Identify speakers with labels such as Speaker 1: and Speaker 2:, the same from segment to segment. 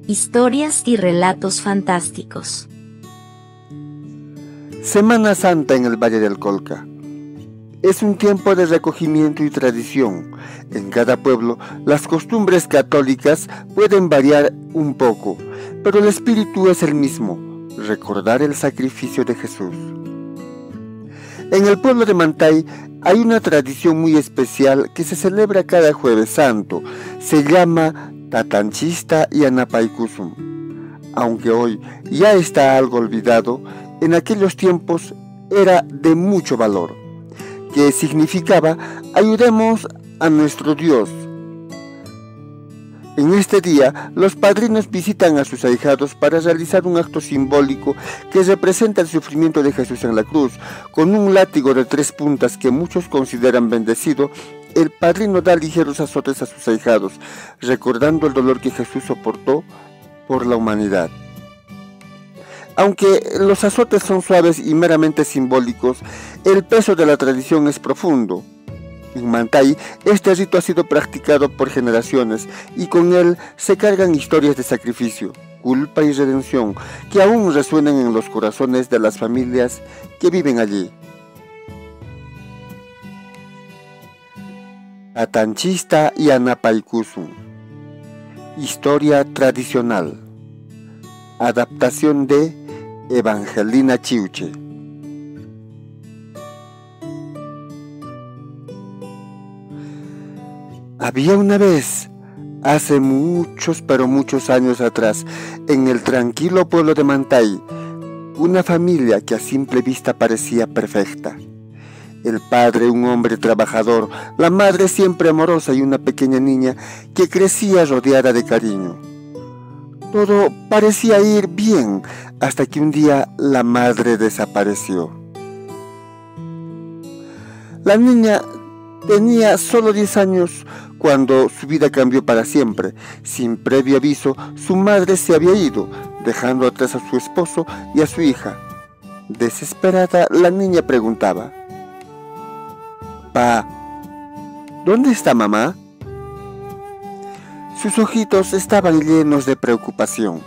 Speaker 1: Historias y relatos fantásticos.
Speaker 2: Semana Santa en el Valle del Colca. Es un tiempo de recogimiento y tradición. En cada pueblo, las costumbres católicas pueden variar un poco, pero el espíritu es el mismo: recordar el sacrificio de Jesús. En el pueblo de Mantay hay una tradición muy especial que se celebra cada Jueves Santo. Se llama Tatanchista y Anapaykusum. Aunque hoy ya está algo olvidado, en aquellos tiempos era de mucho valor, que significaba ayudemos a nuestro Dios. En este día, los padrinos visitan a sus ahijados para realizar un acto simbólico que representa el sufrimiento de Jesús en la cruz. Con un látigo de 3 puntas que muchos consideran bendecido, el padrino da ligeros azotes a sus ahijados, recordando el dolor que Jesús soportó por la humanidad. Aunque los azotes son suaves y meramente simbólicos, el peso de la tradición es profundo. En Mantay, este rito ha sido practicado por generaciones y con él se cargan historias de sacrificio, culpa y redención que aún resuenan en los corazones de las familias que viven allí. Tatanchista y Anapaykusum. Historia tradicional. Adaptación de Evangelina Chiuche. Había una vez, hace muchos pero muchos años atrás, en el tranquilo pueblo de Mantay, una familia que a simple vista parecía perfecta. El padre, un hombre trabajador, la madre siempre amorosa y una pequeña niña que crecía rodeada de cariño. Todo parecía ir bien hasta que un día la madre desapareció. La niña tenía solo 10 años cuando su vida cambió para siempre. Sin previo aviso, su madre se había ido, dejando atrás a su esposo y a su hija. Desesperada, la niña preguntaba: «Pa, ¿dónde está mamá?». Sus ojitos estaban llenos de preocupación.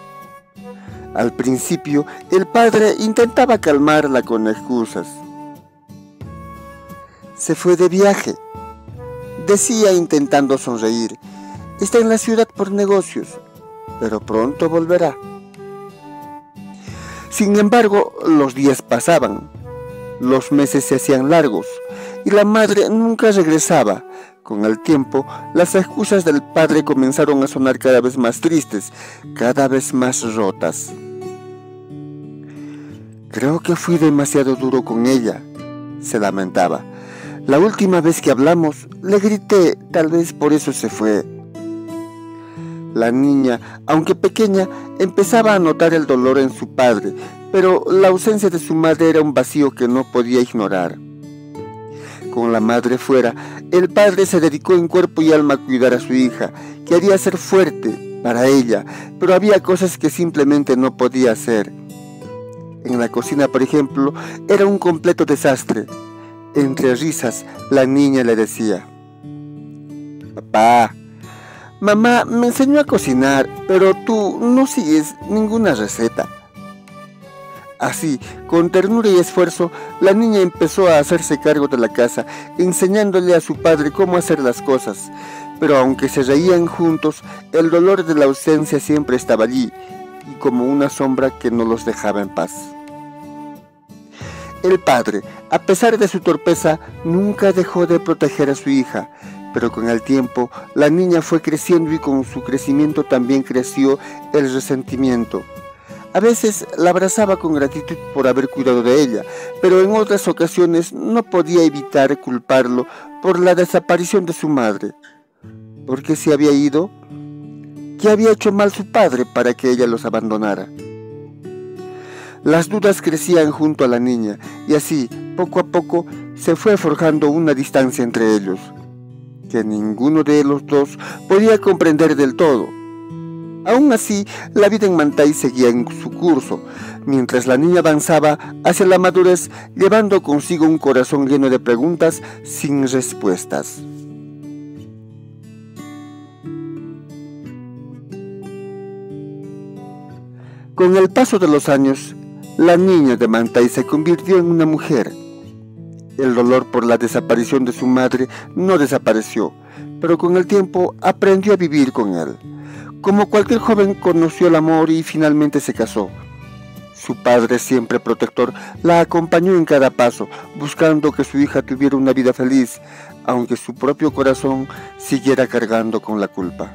Speaker 2: Al principio, el padre intentaba calmarla con excusas. «Se fue de viaje», decía intentando sonreír. «Está en la ciudad por negocios, pero pronto volverá». Sin embargo, los días pasaban, los meses se hacían largos y la madre nunca regresaba. Con el tiempo, las excusas del padre comenzaron a sonar cada vez más tristes, cada vez más rotas. «Creo que fui demasiado duro con ella», se lamentaba. «La última vez que hablamos, le grité, tal vez por eso se fue». La niña, aunque pequeña, empezaba a notar el dolor en su padre, pero la ausencia de su madre era un vacío que no podía ignorar. Con la madre fuera, el padre se dedicó en cuerpo y alma a cuidar a su hija. Quería ser fuerte para ella, pero había cosas que simplemente no podía hacer. En la cocina, por ejemplo, era un completo desastre. Entre risas, la niña le decía: «Papá, mamá me enseñó a cocinar, pero tú no sigues ninguna receta». Así, con ternura y esfuerzo, la niña empezó a hacerse cargo de la casa, enseñándole a su padre cómo hacer las cosas. Pero aunque se reían juntos, el dolor de la ausencia siempre estaba allí, y como una sombra que no los dejaba en paz. El padre, a pesar de su torpeza, nunca dejó de proteger a su hija, pero con el tiempo la niña fue creciendo y con su crecimiento también creció el resentimiento. A veces la abrazaba con gratitud por haber cuidado de ella, pero en otras ocasiones no podía evitar culparlo por la desaparición de su madre. ¿Por qué se había ido? ¿Qué había hecho mal su padre para que ella los abandonara? Las dudas crecían junto a la niña, y así, poco a poco, se fue forjando una distancia entre ellos, que ninguno de los dos podía comprender del todo. Aún así, la vida en Mantay seguía en su curso, mientras la niña avanzaba hacia la madurez, llevando consigo un corazón lleno de preguntas sin respuestas. Con el paso de los años, la niña de Mantay se convirtió en una mujer. El dolor por la desaparición de su madre no desapareció, pero con el tiempo aprendió a vivir con él. Como cualquier joven, conoció el amor y finalmente se casó. Su padre, siempre protector, la acompañó en cada paso, buscando que su hija tuviera una vida feliz, aunque su propio corazón siguiera cargando con la culpa.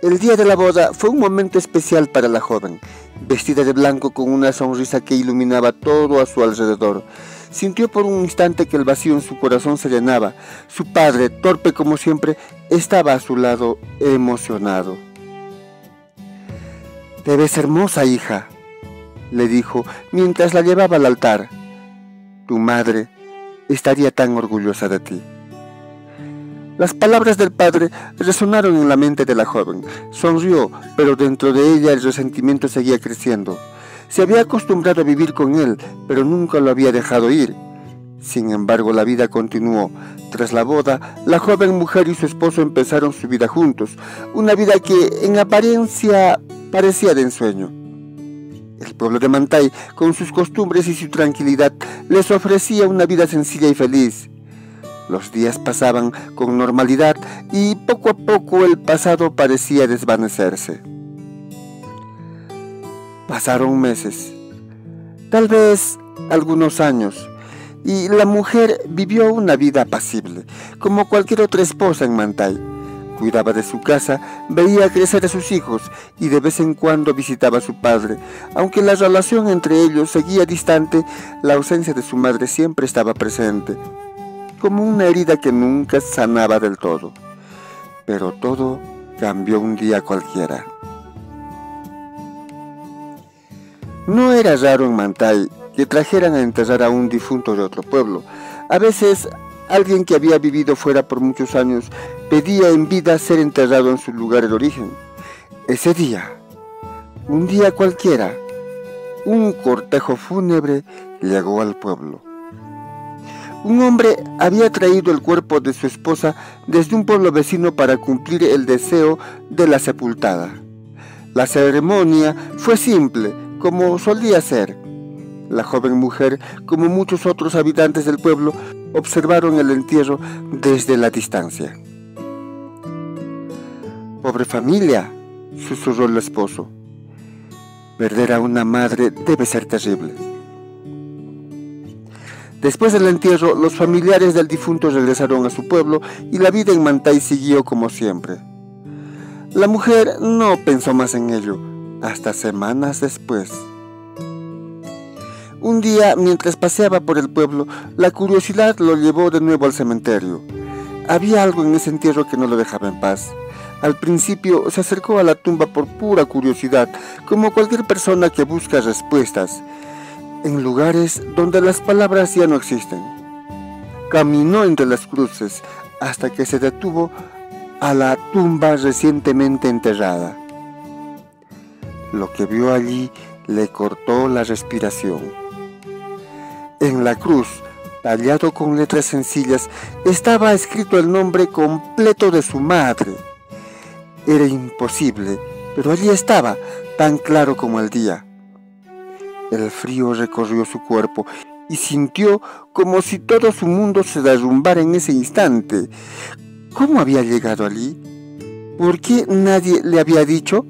Speaker 2: El día de la boda fue un momento especial para la joven. Vestida de blanco con una sonrisa que iluminaba todo a su alrededor, sintió por un instante que el vacío en su corazón se llenaba. Su padre, torpe como siempre, estaba a su lado, emocionado. «Te ves hermosa, hija», le dijo mientras la llevaba al altar. «Tu madre estaría tan orgullosa de ti». Las palabras del padre resonaron en la mente de la joven. Sonrió, pero dentro de ella el resentimiento seguía creciendo. Se había acostumbrado a vivir con él, pero nunca lo había dejado ir. Sin embargo, la vida continuó. Tras la boda, la joven mujer y su esposo empezaron su vida juntos, una vida que en apariencia parecía de ensueño. El pueblo de Mantay, con sus costumbres y su tranquilidad, les ofrecía una vida sencilla y feliz. Los días pasaban con normalidad y poco a poco el pasado parecía desvanecerse. Pasaron meses, tal vez algunos años, y la mujer vivió una vida apacible, como cualquier otra esposa en Mantay. Cuidaba de su casa, veía crecer a sus hijos y de vez en cuando visitaba a su padre. Aunque la relación entre ellos seguía distante, la ausencia de su madre siempre estaba presente, como una herida que nunca sanaba del todo. Pero todo cambió un día cualquiera. No era raro en Mantay que trajeran a enterrar a un difunto de otro pueblo. A veces, alguien que había vivido fuera por muchos años pedía en vida ser enterrado en su lugar de origen. Ese día, un día cualquiera, un cortejo fúnebre llegó al pueblo. Un hombre había traído el cuerpo de su esposa desde un pueblo vecino para cumplir el deseo de la sepultada. La ceremonia fue simple, como solía ser. La joven mujer, como muchos otros habitantes del pueblo, observaron el entierro desde la distancia. «Pobre familia», susurró el esposo. «Perder a una madre debe ser terrible». Después del entierro, los familiares del difunto regresaron a su pueblo y la vida en Mantay siguió como siempre. La mujer no pensó más en ello, hasta semanas después. Un día, mientras paseaba por el pueblo, la curiosidad lo llevó de nuevo al cementerio. Había algo en ese entierro que no lo dejaba en paz. Al principio se acercó a la tumba por pura curiosidad, como cualquier persona que busca respuestas en lugares donde las palabras ya no existen. Caminó entre las cruces hasta que se detuvo a la tumba recientemente enterrada. Lo que vio allí le cortó la respiración. En la cruz, tallado con letras sencillas, estaba escrito el nombre completo de su madre. Era imposible, pero allí estaba, tan claro como el día. El frío recorrió su cuerpo y sintió como si todo su mundo se derrumbara en ese instante. ¿Cómo había llegado allí? ¿Por qué nadie le había dicho?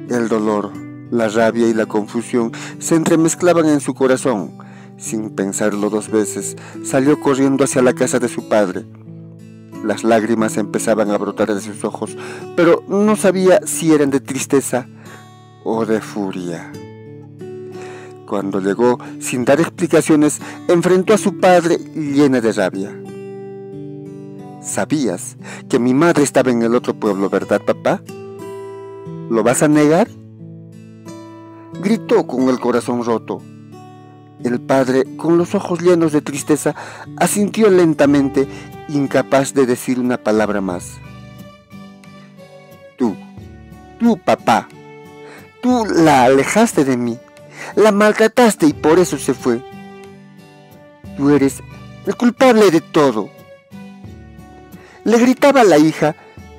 Speaker 2: El dolor, la rabia y la confusión se entremezclaban en su corazón. Sin pensarlo dos veces, salió corriendo hacia la casa de su padre. Las lágrimas empezaban a brotar de sus ojos, pero no sabía si eran de tristeza o de furia. Cuando llegó, sin dar explicaciones, enfrentó a su padre llena de rabia. «Sabías que mi madre estaba en el otro pueblo, ¿verdad, papá? ¿Lo vas a negar?», gritó con el corazón roto. El padre, con los ojos llenos de tristeza, asintió lentamente, incapaz de decir una palabra más. Tú, papá, tú la alejaste de mí, la maltrataste y por eso se fue. Tú eres el culpable de todo. Le gritaba a la hija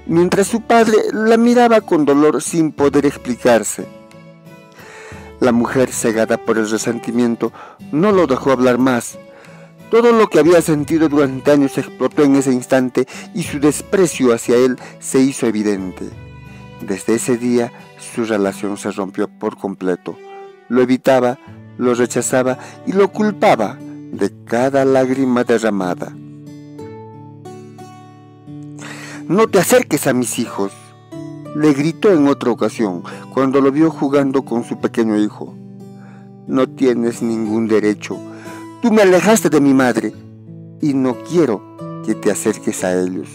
Speaker 2: mientras su padre la miraba con dolor sin poder explicarse. La mujer, cegada por el resentimiento, no lo dejó hablar más. Todo lo que había sentido durante años explotó en ese instante y su desprecio hacia él se hizo evidente. Desde ese día, su relación se rompió por completo. Lo evitaba, lo rechazaba y lo culpaba de cada lágrima derramada. «No te acerques a mis hijos», le gritó en otra ocasión cuando lo vio jugando con su pequeño hijo. «No tienes ningún derecho. Tú me alejaste de mi madre y no quiero que te acerques a ellos».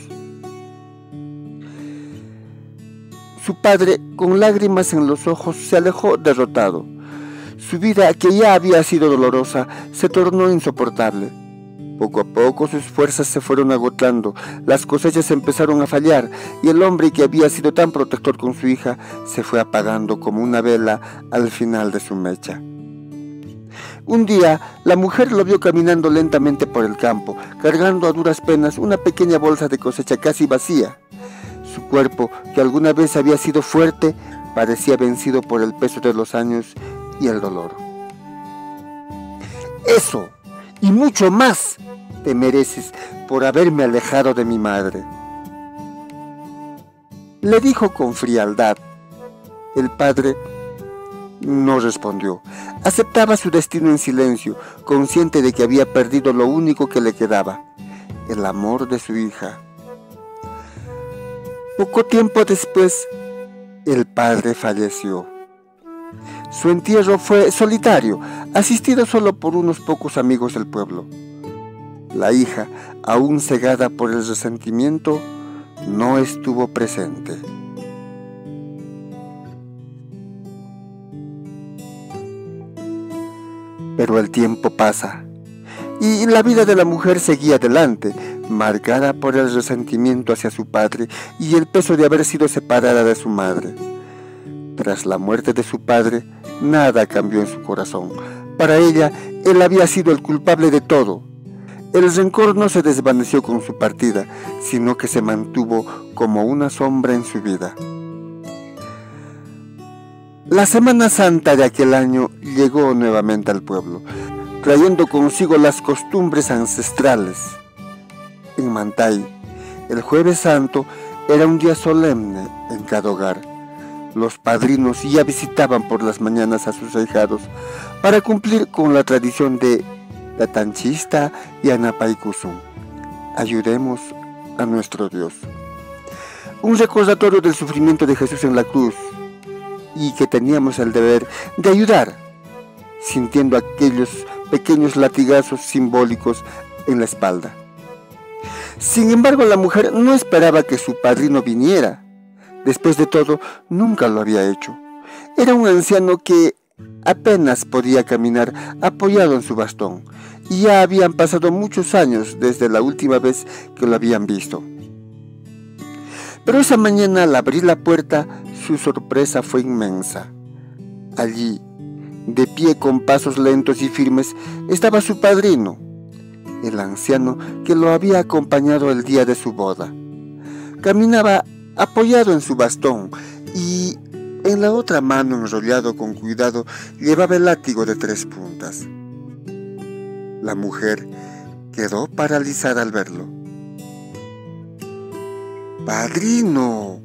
Speaker 2: Su padre, con lágrimas en los ojos, se alejó derrotado. Su vida, que ya había sido dolorosa, se tornó insoportable. Poco a poco sus fuerzas se fueron agotando, las cosechas empezaron a fallar y el hombre que había sido tan protector con su hija se fue apagando como una vela al final de su mecha. Un día, la mujer lo vio caminando lentamente por el campo, cargando a duras penas una pequeña bolsa de cosecha casi vacía. Su cuerpo, que alguna vez había sido fuerte, parecía vencido por el peso de los años y el dolor. «Eso, y mucho más, te mereces por haberme alejado de mi madre», le dijo con frialdad. El padre no respondió. Aceptaba su destino en silencio, consciente de que había perdido lo único que le quedaba, el amor de su hija. Poco tiempo después, el padre falleció. Su entierro fue solitario, asistido solo por unos pocos amigos del pueblo. La hija, aún cegada por el resentimiento, no estuvo presente. Pero el tiempo pasa, y la vida de la mujer seguía adelante, marcada por el resentimiento hacia su padre y el peso de haber sido separada de su madre. Tras la muerte de su padre, nada cambió en su corazón. Para ella, él había sido el culpable de todo. El rencor no se desvaneció con su partida, sino que se mantuvo como una sombra en su vida. La Semana Santa de aquel año llegó nuevamente al pueblo, trayendo consigo las costumbres ancestrales. En Mantay, el Jueves Santo era un día solemne en cada hogar. Los padrinos ya visitaban por las mañanas a sus ahijados para cumplir con la tradición de Tatanchista y Anapaicusum. Ayudemos a nuestro Dios. Un recordatorio del sufrimiento de Jesús en la cruz y que teníamos el deber de ayudar, sintiendo aquellos pequeños latigazos simbólicos en la espalda. Sin embargo, la mujer no esperaba que su padrino viniera. Después de todo, nunca lo había hecho. Era un anciano que apenas podía caminar apoyado en su bastón, y ya habían pasado muchos años desde la última vez que lo habían visto. Pero esa mañana, al abrir la puerta, su sorpresa fue inmensa. Allí, de pie con pasos lentos y firmes, estaba su padrino, el anciano que lo había acompañado el día de su boda. Caminaba apoyado en su bastón y en la otra mano, enrollado con cuidado, llevaba el látigo de 3 puntas. La mujer quedó paralizada al verlo. «¡Padrino!»,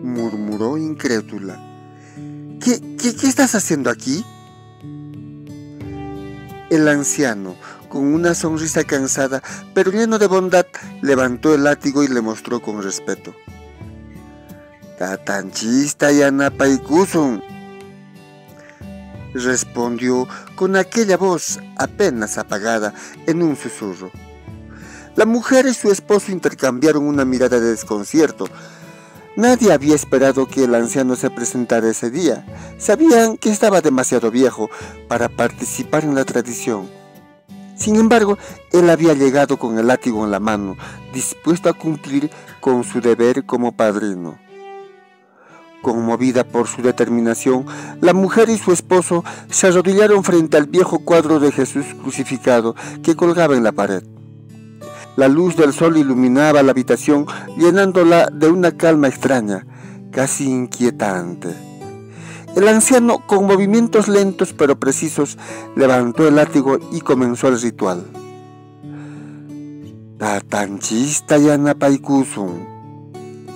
Speaker 2: murmuró incrédula. ¿Qué estás haciendo aquí?». El anciano, con una sonrisa cansada, pero lleno de bondad, levantó el látigo y le mostró con respeto. «Tatanchista y Anapaicusum», respondió con aquella voz apenas apagada en un susurro. La mujer y su esposo intercambiaron una mirada de desconcierto. Nadie había esperado que el anciano se presentara ese día. Sabían que estaba demasiado viejo para participar en la tradición. Sin embargo, él había llegado con el látigo en la mano, dispuesto a cumplir con su deber como padrino. Conmovida por su determinación, la mujer y su esposo se arrodillaron frente al viejo cuadro de Jesús crucificado que colgaba en la pared. La luz del sol iluminaba la habitación, llenándola de una calma extraña, casi inquietante. El anciano, con movimientos lentos pero precisos, levantó el látigo y comenzó el ritual. Tatanchista yanapaykusun,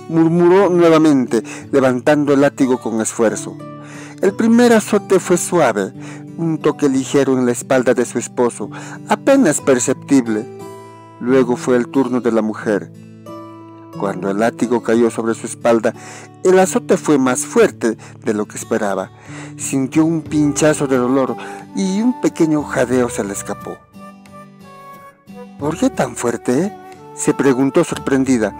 Speaker 2: murmuró nuevamente, levantando el látigo con esfuerzo. El primer azote fue suave, un toque ligero en la espalda de su esposo, apenas perceptible. Luego fue el turno de la mujer. Cuando el látigo cayó sobre su espalda, el azote fue más fuerte de lo que esperaba. Sintió un pinchazo de dolor y un pequeño jadeo se le escapó. ¿Por qué tan fuerte? Se preguntó sorprendida.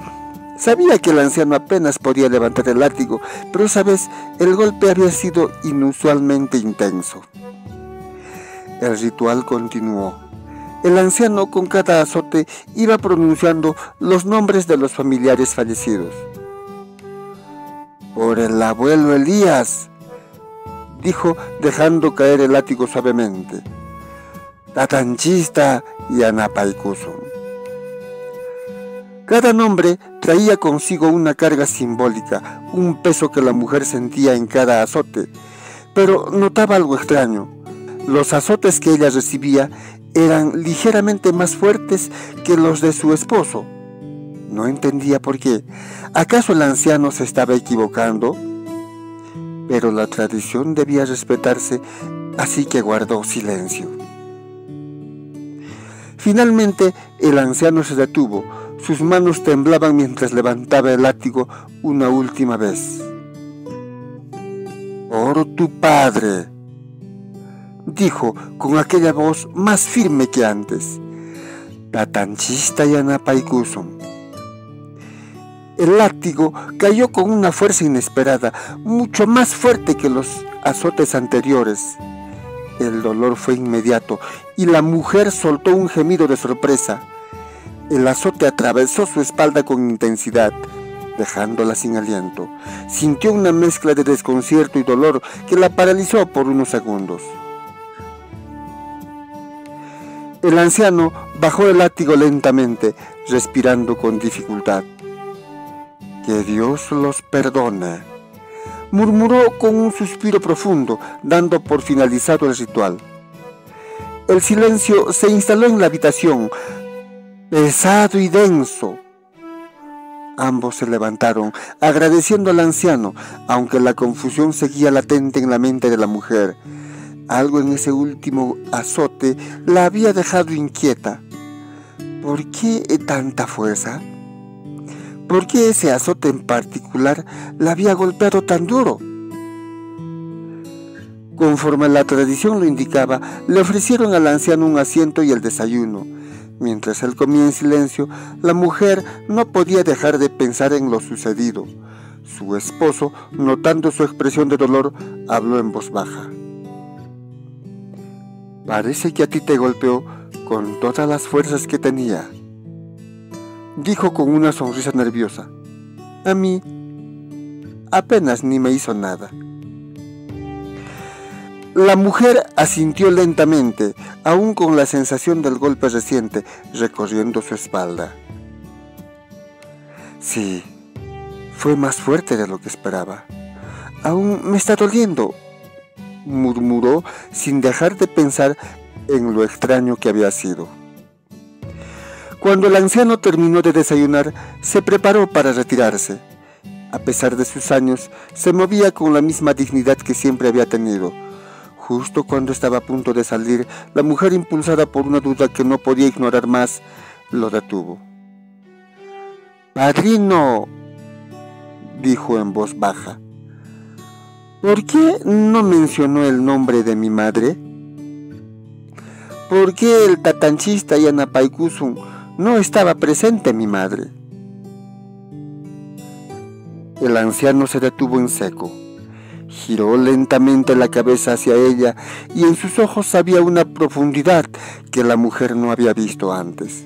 Speaker 2: Sabía que el anciano apenas podía levantar el látigo, pero esa vez el golpe había sido inusualmente intenso. El ritual continuó. El anciano con cada azote iba pronunciando los nombres de los familiares fallecidos. Por el abuelo Elías, dijo dejando caer el látigo suavemente. Tatanchista yanapaykusun. Cada nombre traía consigo una carga simbólica, un peso que la mujer sentía en cada azote, pero notaba algo extraño. Los azotes que ella recibía eran ligeramente más fuertes que los de su esposo. No entendía por qué. ¿Acaso el anciano se estaba equivocando? Pero la tradición debía respetarse, así que guardó silencio. Finalmente, el anciano se detuvo. Sus manos temblaban mientras levantaba el látigo una última vez. Por tu padre, dijo con aquella voz más firme que antes. Tatanchista yanapaykusun. El látigo cayó con una fuerza inesperada, mucho más fuerte que los azotes anteriores. El dolor fue inmediato y la mujer soltó un gemido de sorpresa. El azote atravesó su espalda con intensidad, dejándola sin aliento. Sintió una mezcla de desconcierto y dolor que la paralizó por unos segundos. El anciano bajó el látigo lentamente, respirando con dificultad. Que Dios los perdone, murmuró con un suspiro profundo, dando por finalizado el ritual. El silencio se instaló en la habitación, pesado y denso. Ambos se levantaron, agradeciendo al anciano, aunque la confusión seguía latente en la mente de la mujer. Algo en ese último azote la había dejado inquieta. ¿Por qué tanta fuerza? ¿Por qué ese azote en particular la había golpeado tan duro? Conforme la tradición lo indicaba, le ofrecieron al anciano un asiento y el desayuno. Mientras él comía en silencio, la mujer no podía dejar de pensar en lo sucedido. Su esposo, notando su expresión de dolor, habló en voz baja. Parece que a ti te golpeó con todas las fuerzas que tenía, dijo con una sonrisa nerviosa. A mí apenas ni me hizo nada. La mujer asintió lentamente, aún con la sensación del golpe reciente recorriendo su espalda. Sí, fue más fuerte de lo que esperaba. Aún me está doliendo, murmuró sin dejar de pensar en lo extraño que había sido. Cuando el anciano terminó de desayunar, se preparó para retirarse. A pesar de sus años, se movía con la misma dignidad que siempre había tenido. Justo cuando estaba a punto de salir, la mujer, impulsada por una duda que no podía ignorar más, lo detuvo. «Padrino», dijo en voz baja, «¿por qué no mencionó el nombre de mi madre? ¿Por qué el tatanchista yanapaykusun no estaba presente mi madre?» El anciano se detuvo en seco. Giró lentamente la cabeza hacia ella y en sus ojos había una profundidad que la mujer no había visto antes.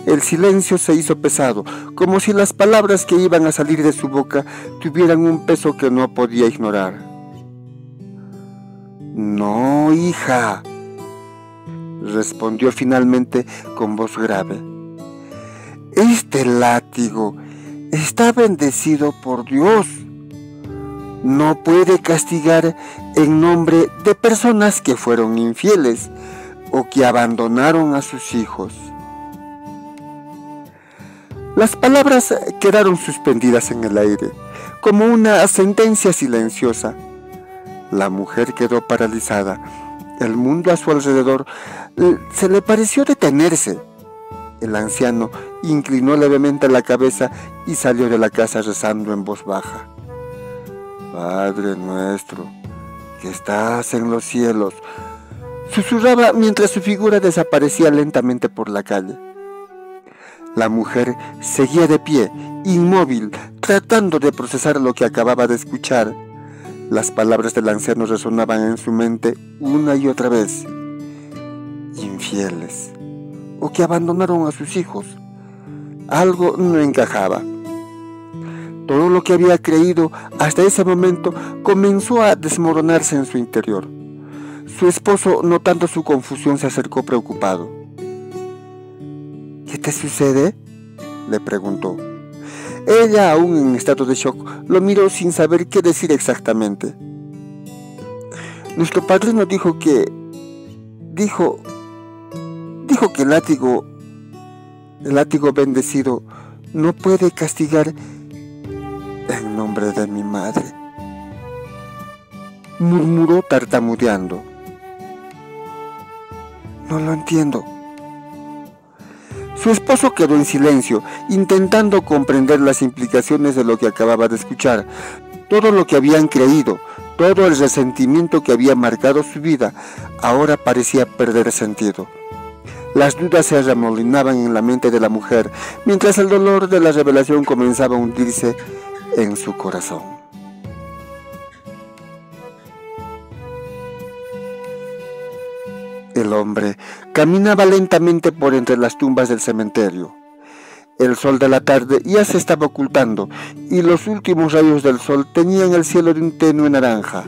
Speaker 2: El silencio se hizo pesado, como si las palabras que iban a salir de su boca tuvieran un peso que no podía ignorar. «No, hija», respondió finalmente con voz grave. Este látigo está bendecido por Dios. No puede castigar en nombre de personas que fueron infieles o que abandonaron a sus hijos. Las palabras quedaron suspendidas en el aire, como una sentencia silenciosa. La mujer quedó paralizada. El mundo a su alrededor se le pareció detenerse. El anciano inclinó levemente la cabeza y salió de la casa rezando en voz baja. Padre nuestro, que estás en los cielos, susurraba mientras su figura desaparecía lentamente por la calle. La mujer seguía de pie, inmóvil, tratando de procesar lo que acababa de escuchar. Las palabras del anciano resonaban en su mente una y otra vez. Infieles, o que abandonaron a sus hijos. Algo no encajaba. Todo lo que había creído hasta ese momento comenzó a desmoronarse en su interior. Su esposo, notando su confusión, se acercó preocupado. ¿Qué te sucede?, le preguntó. Ella, aún en estado de shock, lo miró sin saber qué decir exactamente. Nuestro padrino dijo que el látigo bendecido no puede castigar en nombre de mi madre, murmuró tartamudeando. No lo entiendo. Su esposo quedó en silencio, intentando comprender las implicaciones de lo que acababa de escuchar. Todo lo que habían creído, todo el resentimiento que había marcado su vida, ahora parecía perder sentido. Las dudas se arremolinaban en la mente de la mujer, mientras el dolor de la revelación comenzaba a hundirse en su corazón. El hombre caminaba lentamente por entre las tumbas del cementerio. El sol de la tarde ya se estaba ocultando y los últimos rayos del sol teñían el cielo de un tenue naranja.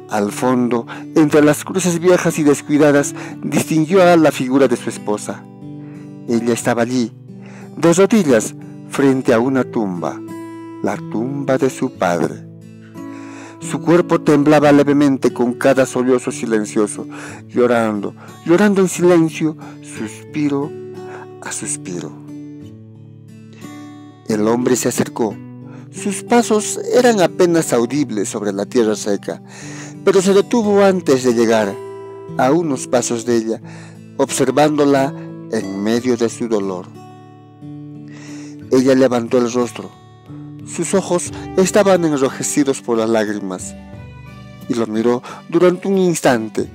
Speaker 2: Al fondo, entre las cruces viejas y descuidadas, distinguió a la figura de su esposa. Ella estaba allí, de rodillas, frente a una tumba, la tumba de su padre. Su cuerpo temblaba levemente con cada sollozo silencioso, llorando en silencio, suspiro a suspiro. El hombre se acercó. Sus pasos eran apenas audibles sobre la tierra seca, pero se detuvo antes de llegar a unos pasos de ella, observándola en medio de su dolor. Ella levantó el rostro. Sus ojos estaban enrojecidos por las lágrimas y lo miró durante un instante.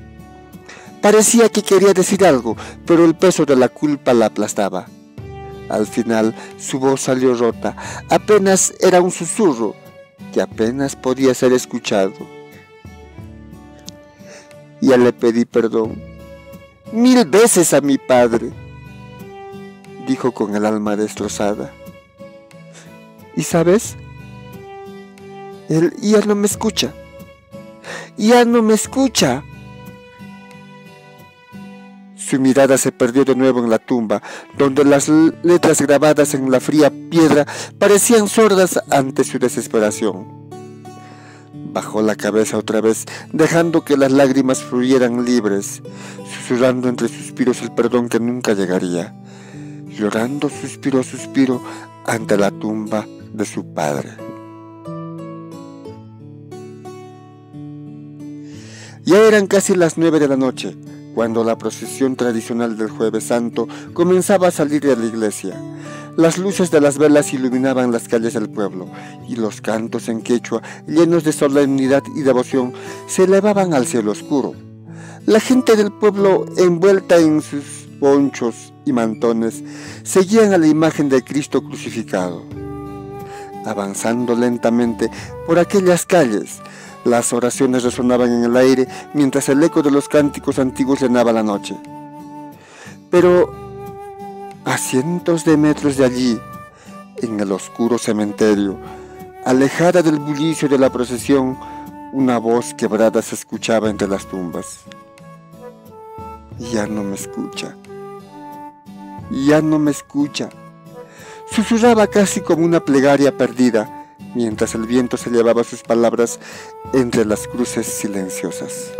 Speaker 2: Parecía que quería decir algo, pero el peso de la culpa la aplastaba. Al final su voz salió rota, apenas era un susurro que apenas podía ser escuchado. Ya le pedí perdón 1000 veces a mi padre, dijo con el alma destrozada. ¿Y sabes? Él ya no me escucha. ¡Ya no me escucha! Su mirada se perdió de nuevo en la tumba, donde las letras grabadas en la fría piedra parecían sordas ante su desesperación. Bajó la cabeza otra vez, dejando que las lágrimas fluyeran libres, susurrando entre suspiros el perdón que nunca llegaría, llorando suspiro a suspiro ante la tumba de su padre. Ya eran casi las 9 de la noche, cuando la procesión tradicional del Jueves Santo comenzaba a salir de la iglesia. Las luces de las velas iluminaban las calles del pueblo, y los cantos en quechua, llenos de solemnidad y devoción, se elevaban al cielo oscuro. La gente del pueblo, envuelta en sus ponchos y mantones, seguían a la imagen de Cristo crucificado. Avanzando lentamente por aquellas calles, las oraciones resonaban en el aire mientras el eco de los cánticos antiguos llenaba la noche. Pero a cientos de metros de allí, en el oscuro cementerio, alejada del bullicio de la procesión, una voz quebrada se escuchaba entre las tumbas. Ya no me escucha. Ya no me escucha. Susurraba casi como una plegaria perdida, mientras el viento se llevaba sus palabras entre las cruces silenciosas.